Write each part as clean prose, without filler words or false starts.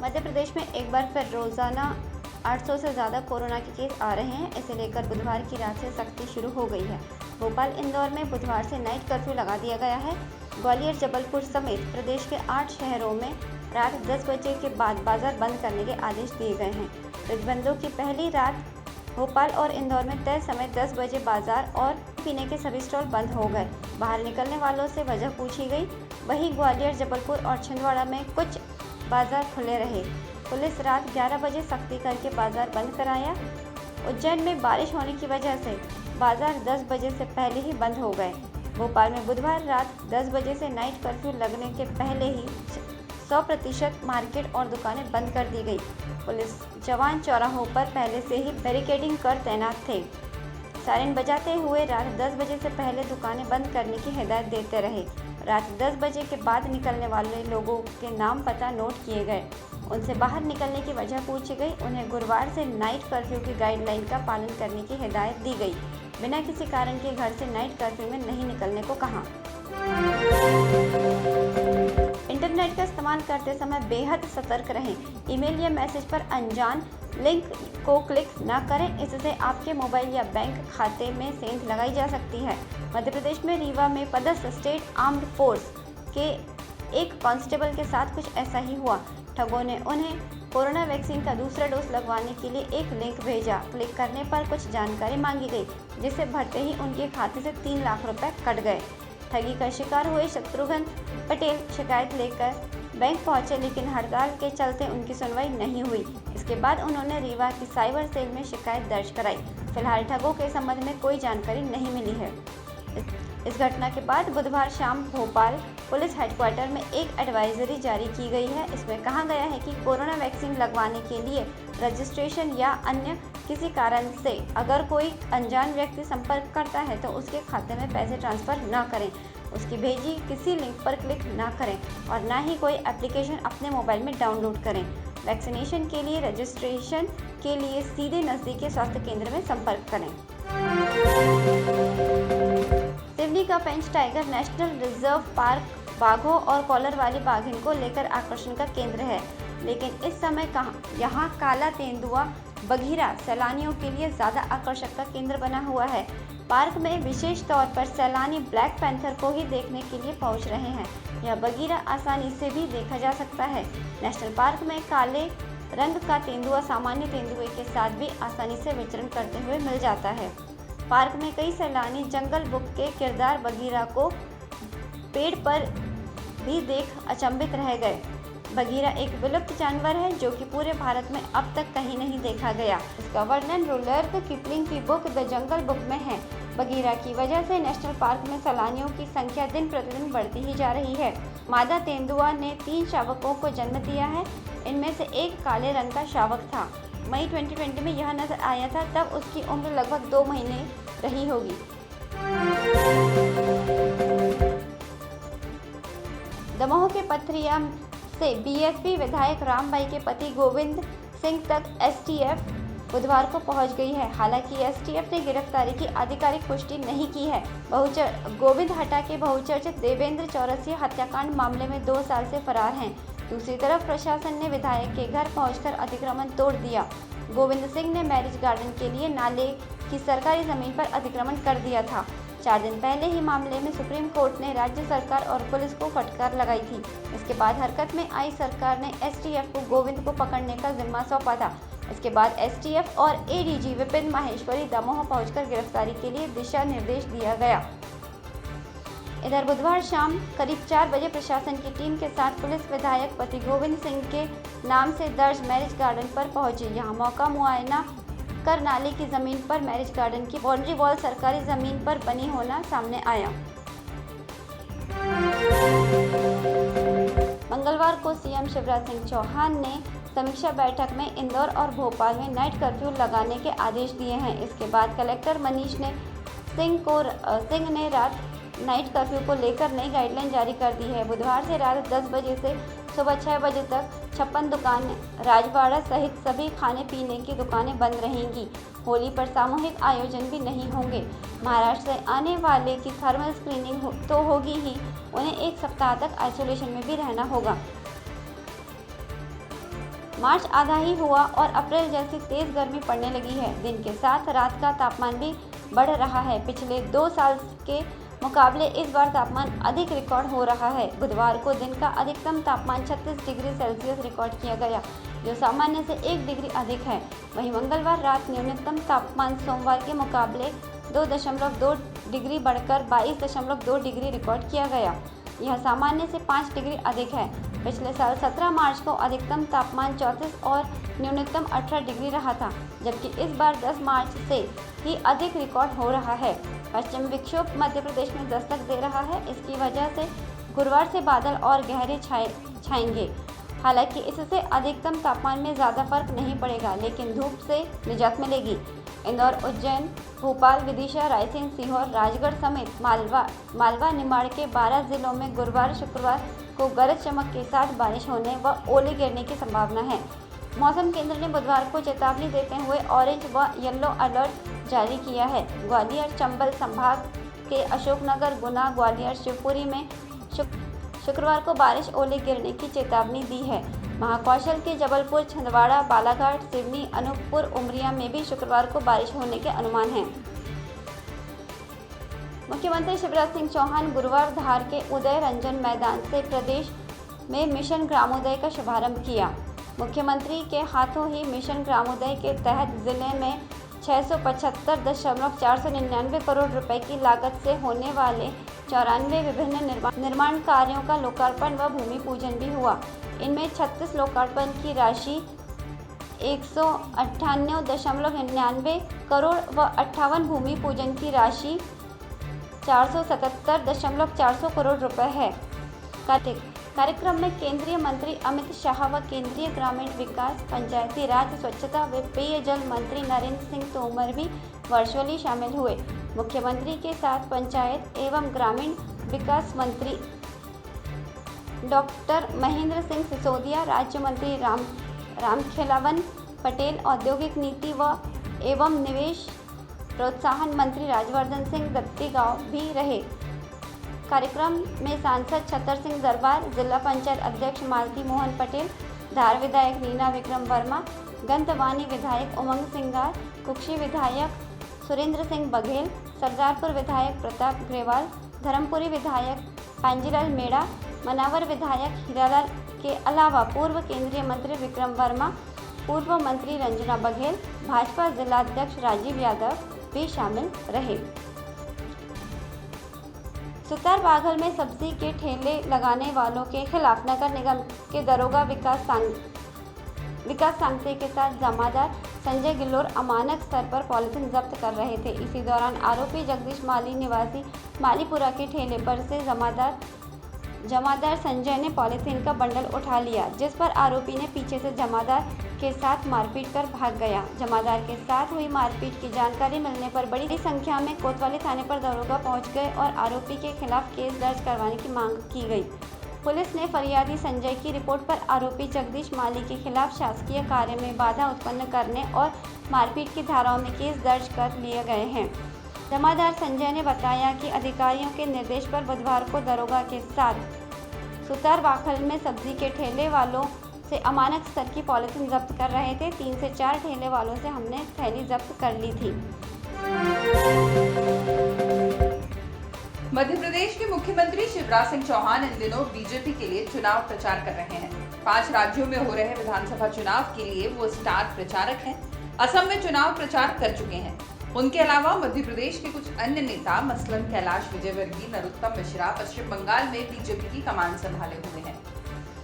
मध्य प्रदेश में एक बार फिर रोजाना 800 से ज़्यादा कोरोना के केस आ रहे हैं। इसे लेकर बुधवार की रात से सख्ती शुरू हो गई है। भोपाल, इंदौर में बुधवार से नाइट कर्फ्यू लगा दिया गया है। ग्वालियर, जबलपुर समेत प्रदेश के 8 शहरों में रात 10 बजे के बाद बाजार बंद करने के आदेश दिए गए हैं। प्रतिबंधों की पहली रात भोपाल और इंदौर में तय समय 10 बजे बाजार और पीने के सभी स्टॉल बंद हो गए। बाहर निकलने वालों से वजह पूछी गई। वहीं ग्वालियर, जबलपुर और छिंदवाड़ा में कुछ बाजार खुले रहे। पुलिस रात 11 बजे सख्ती करके बाजार बंद कराया। उज्जैन में बारिश होने की वजह से बाजार 10 बजे से पहले ही बंद हो गए। भोपाल में बुधवार रात 10 बजे से नाइट कर्फ्यू लगने के पहले ही 100% मार्केट और दुकानें बंद कर दी गई। पुलिस जवान चौराहों पर पहले से ही बैरिकेडिंग कर तैनात थे। सायरन बजाते हुए रात 10 बजे से पहले दुकानें बंद करने की हिदायत देते रहे। रात 10 बजे के बाद निकलने वाले लोगों के नाम पता नोट किए गए। उनसे बाहर निकलने की वजह पूछी गई। उन्हें गुरुवार से नाइट कर्फ्यू की गाइडलाइन का पालन करने की हिदायत दी गई। बिना किसी कारण के घर से नाइट कर्फ्यू में नहीं निकलने को कहा। इंटरनेट का इस्तेमाल करते समय बेहद सतर्क रहें। ईमेल या मैसेज पर अनजान लिंक को क्लिक न करें, इससे आपके मोबाइल या बैंक खाते में सेंध लगाई जा सकती है। मध्य प्रदेश में रीवा में पदस्थ स्टेट आर्म्ड फोर्स के एक कांस्टेबल के साथ कुछ ऐसा ही हुआ। ठगों ने उन्हें कोरोना वैक्सीन का दूसरा डोज लगवाने के लिए एक लिंक भेजा। क्लिक करने पर कुछ जानकारी मांगी गई, जिसे भरते ही उनके खाते से 3 लाख रुपए कट गए। ठगी का शिकार हुए शत्रुघ्न पटेल शिकायत लेकर बैंक पहुंचे, लेकिन हड़ताल के चलते उनकी सुनवाई नहीं हुई। इसके बाद उन्होंने रीवा की साइबर सेल में शिकायत दर्ज कराई। फिलहाल ठगों के संबंध में कोई जानकारी नहीं मिली है। इस घटना के बाद बुधवार शाम भोपाल पुलिस हेडक्वार्टर में एक एडवाइजरी जारी की गई है। इसमें कहा गया है कि कोरोना वैक्सीन लगवाने के लिए रजिस्ट्रेशन या अन्य किसी कारण से अगर कोई अनजान व्यक्ति संपर्क करता है तो उसके खाते में पैसे ट्रांसफ़र न करें, उसकी भेजी किसी लिंक पर क्लिक न करें और न ही कोई एप्लीकेशन अपने मोबाइल में डाउनलोड करें। वैक्सीनेशन के लिए रजिस्ट्रेशन के लिए सीधे नज़दीकी स्वास्थ्य केंद्र में संपर्क करें। सिवनी का पेंच टाइगर नेशनल रिजर्व पार्क बाघों और कॉलर वाली बाघिन को लेकर आकर्षण का केंद्र है, लेकिन इस समय यहाँ काला तेंदुआ बघीरा सैलानियों के लिए ज़्यादा आकर्षक का केंद्र बना हुआ है। पार्क में विशेष तौर पर सैलानी ब्लैक पैंथर को ही देखने के लिए पहुंच रहे हैं। यह बघीरा आसानी से भी देखा जा सकता है। नेशनल पार्क में काले रंग का तेंदुआ सामान्य तेंदुए के साथ भी आसानी से विचरण करते हुए मिल जाता है। पार्क में कई सैलानी जंगल बुक के किरदार बघीरा को पेड़ पर भी देख अचंभित रह गए। बघीरा एक विलुप्त जानवर है जो कि पूरे भारत में अब तक कहीं नहीं देखा गया। इसका वर्णन रुडर्ड किपलिंग की बुक द जंगल बुक में है। बघीरा की वजह से नेशनल पार्क में सैलानियों की संख्या दिन प्रतिदिन बढ़ती ही जा रही है। मादा तेंदुआ ने 3 शावकों को जन्म दिया है। इनमें से एक काले रंग का शावक था। मई 2020 में यह नजर आया था, तब उसकी उम्र लगभग 2 महीने रही होगी। दमोह के पथरिया से बीएसपी विधायक रामबाई के पति गोविंद सिंह तक एसटीएफ बुधवार को पहुंच गई है। हालांकि एसटीएफ ने गिरफ्तारी की आधिकारिक पुष्टि नहीं की है। गोविंद हटा के बहुचर्चित देवेंद्र चौरसिया हत्याकांड मामले में 2 साल से फरार हैं। दूसरी तरफ प्रशासन ने विधायक के घर पहुंचकर अतिक्रमण तोड़ दिया। गोविंद सिंह ने मैरिज गार्डन के लिए नाले की सरकारी जमीन पर अतिक्रमण कर दिया था। 4 दिन पहले ही मामले में सुप्रीम कोर्ट ने राज्य सरकार और पुलिस को फटकार लगाई थी। इसके बाद हरकत में आई सरकार ने एसटीएफ को गोविंद को पकड़ने का जिम्मा सौंपा था। इसके बाद एसटीएफ और एडीजी विपिन माहेश्वरी दमोह पहुंचकर गिरफ्तारी के लिए दिशा निर्देश दिया गया। इधर बुधवार शाम करीब 4 बजे प्रशासन की टीम के साथ पुलिस विधायक पति गोविंद सिंह के नाम से दर्ज मैरिज गार्डन पर पहुंची। यहां मौका मुआयना कर नाले की जमीन पर मैरिज गार्डन की बाउंड्री वॉल सरकारी जमीन पर बनी होना सामने आया। मंगलवार को सीएम शिवराज सिंह चौहान ने समीक्षा बैठक में इंदौर और भोपाल में नाइट कर्फ्यू लगाने के आदेश दिए हैं। इसके बाद कलेक्टर मनीष सिंह ने रात नाइट कर्फ्यू को लेकर नई गाइडलाइन जारी कर दी है। बुधवार से रात 10 बजे से सुबह 6 बजे तक 56 दुकानें राजवाड़ा सहित सभी खाने पीने की दुकानें बंद रहेंगी। होली पर सामूहिक आयोजन भी नहीं होंगे। महाराष्ट्र से आने वाले की थर्मल स्क्रीनिंग तो होगी ही, उन्हें 1 सप्ताह तक आइसोलेशन में भी रहना होगा। मार्च आधा ही हुआ और अप्रैल जैसी तेज गर्मी पड़ने लगी है। दिन के साथ रात का तापमान भी बढ़ रहा है। पिछले 2 साल के मुकाबले इस बार तापमान अधिक रिकॉर्ड हो रहा है। बुधवार को दिन का अधिकतम तापमान 36 डिग्री सेल्सियस रिकॉर्ड किया गया, जो सामान्य से 1 डिग्री अधिक है। वहीं मंगलवार रात न्यूनतम तापमान सोमवार के मुकाबले 2.2 डिग्री बढ़कर 22.2 डिग्री रिकॉर्ड किया गया। यह सामान्य से 5 डिग्री अधिक है। पिछले साल 17 मार्च को अधिकतम तापमान 34 और न्यूनतम 18 डिग्री रहा था, जबकि इस बार 10 मार्च से ही अधिक रिकॉर्ड हो रहा है। पश्चिम विक्षोभ मध्य प्रदेश में दस्तक दे रहा है। इसकी वजह से गुरुवार से बादल और गहरे छाएंगे। हालांकि इससे अधिकतम तापमान में ज़्यादा फर्क नहीं पड़ेगा, लेकिन धूप से निजात मिलेगी। इंदौर, उज्जैन, भोपाल, विदिशा, रायसेन, सीहोर, राजगढ़ समेत मालवा, निमाड़ के 12 जिलों में गुरुवार शुक्रवार को गरज चमक के साथ बारिश होने व ओले गिरने की संभावना है। मौसम केंद्र ने बुधवार को चेतावनी देते हुए ऑरेंज व येलो अलर्ट जारी किया है। ग्वालियर, चंबल संभाग के अशोकनगर, गुना, ग्वालियर, शिवपुरी में शुक्रवार को बारिश ओले गिरने की चेतावनी दी है। महाकौशल के जबलपुर, छिंदवाड़ा, बालाघाट, सिवनी, अनूपपुर, उमरिया में भी शुक्रवार को बारिश होने के अनुमान हैं। मुख्यमंत्री शिवराज सिंह चौहान गुरुवार धार के उदय रंजन मैदान से प्रदेश में मिशन ग्रामोदय का शुभारंभ किया। मुख्यमंत्री के हाथों ही मिशन ग्रामोदय के तहत जिले में 675.499 करोड़ रुपए की लागत से होने वाले 94 विभिन्न निर्माण कार्यों का लोकार्पण व भूमि पूजन भी हुआ। इनमें 36 लोकार्पण की राशि 198.99 करोड़ व 58 भूमि पूजन की राशि 477.400 करोड़ रुपए है। कार्यक्रम में केंद्रीय मंत्री अमित शाह व केंद्रीय ग्रामीण विकास, पंचायती राज, स्वच्छता व पेयजल मंत्री नरेंद्र सिंह तोमर भी वर्चुअली शामिल हुए। मुख्यमंत्री के साथ पंचायत एवं ग्रामीण विकास मंत्री डॉक्टर महेंद्र सिंह सिसोदिया, राज्य मंत्री रामखेलावन पटेल, औद्योगिक नीति एवं निवेश प्रोत्साहन मंत्री राजवर्धन सिंह दत्तीगांव भी रहे। कार्यक्रम में सांसद छतर सिंह दरबार, जिला पंचायत अध्यक्ष मालती मोहन पटेल, धार विधायक नीना विक्रम वर्मा, गंतवानी विधायक उमंग सिंगार, कुक्षी विधायक सुरेंद्र सिंह बघेल, सरदारपुर विधायक प्रताप ग्रेवाल, धर्मपुरी विधायक पांजीलाल मेड़ा, मनावर विधायक हीरालाल के अलावा पूर्व केंद्रीय मंत्री विक्रम वर्मा, पूर्व मंत्री रंजना बघेल, भाजपा जिलाध्यक्ष राजीव यादव भी शामिल रहे। सुतार बाघल में सब्जी के ठेले लगाने वालों के खिलाफ नगर निगम के दरोगा विकास सांगते के साथ जमादार संजय गिल्लोर अमानक स्तर पर पॉलिथीन जब्त कर रहे थे। इसी दौरान आरोपी जगदीश माली निवासी मालीपुरा के ठेले पर से जमादार संजय ने पॉलिथीन का बंडल उठा लिया, जिस पर आरोपी ने पीछे से जमादार के साथ मारपीट कर भाग गया। जमादार के साथ हुई मारपीट की जानकारी मिलने पर बड़ी संख्या में कोतवाली थाने पर दरोगा पहुंच गए और आरोपी के खिलाफ केस दर्ज करवाने की मांग की गई। पुलिस ने फरियादी संजय की रिपोर्ट पर आरोपी जगदीश माली के खिलाफ शासकीय कार्य में बाधा उत्पन्न करने और मारपीट की धाराओं में केस दर्ज कर लिए गए हैं। जमादार संजय ने बताया कि अधिकारियों के निर्देश पर बुधवार को दरोगा के साथ सुतार बाखल में सब्जी के ठेले वालों से अमानक स्तर की पॉलिथीन जब्त कर रहे थे। 3 से 4 ठेले वालों से हमने थैली जब्त कर ली थी। मध्य प्रदेश के मुख्यमंत्री शिवराज सिंह चौहान इन दिनों बीजेपी के लिए चुनाव प्रचार कर रहे हैं। 5 राज्यों में हो रहे विधानसभा चुनाव के लिए वो स्टार प्रचारक हैं। असम में चुनाव प्रचार कर चुके हैं। उनके अलावा मध्य प्रदेश के कुछ अन्य नेता मसलन कैलाश विजयवर्गीय, नरोत्तम मिश्रा पश्चिम बंगाल में बीजेपी की कमान संभाले हुए हैं।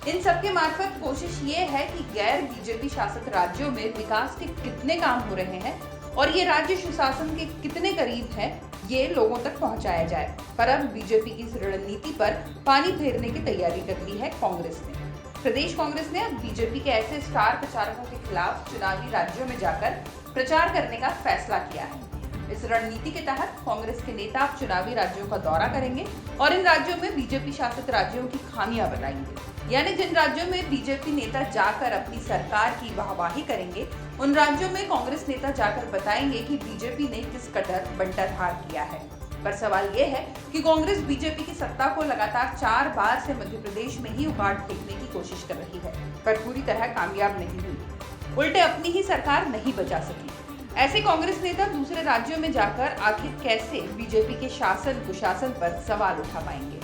इन सबके मार्फत कोशिश ये है कि गैर बीजेपी शासित राज्यों में विकास के कितने काम हो रहे हैं और ये राज्य सुशासन के कितने करीब है, ये लोगों तक पहुंचाया जाए। पर अब बीजेपी की इस रणनीति पर पानी फेरने की तैयारी कर ली है कांग्रेस ने। प्रदेश कांग्रेस ने अब बीजेपी के ऐसे स्टार प्रचारकों के खिलाफ चुनावी राज्यों में जाकर प्रचार करने का फैसला किया है। इस रणनीति के तहत कांग्रेस के नेता अब चुनावी राज्यों का दौरा करेंगे और इन राज्यों में बीजेपी शासित राज्यों की खामियां बताएंगे। यानी जिन राज्यों में बीजेपी नेता जाकर अपनी सरकार की वाहवाही करेंगे, उन राज्यों में कांग्रेस नेता जाकर बताएंगे कि बीजेपी ने किस कदर बंटाधार किया है। पर सवाल ये है कि कांग्रेस बीजेपी की सत्ता को लगातार 4 बार से मध्य प्रदेश में ही उखाड़ फेंकने की कोशिश कर रही है, पर पूरी तरह कामयाब नहीं हुई। उल्टे अपनी ही सरकार नहीं बचा सकी। ऐसे कांग्रेस नेता दूसरे राज्यों में जाकर आखिर कैसे बीजेपी के शासन कुशासन पर सवाल उठा पाएंगे।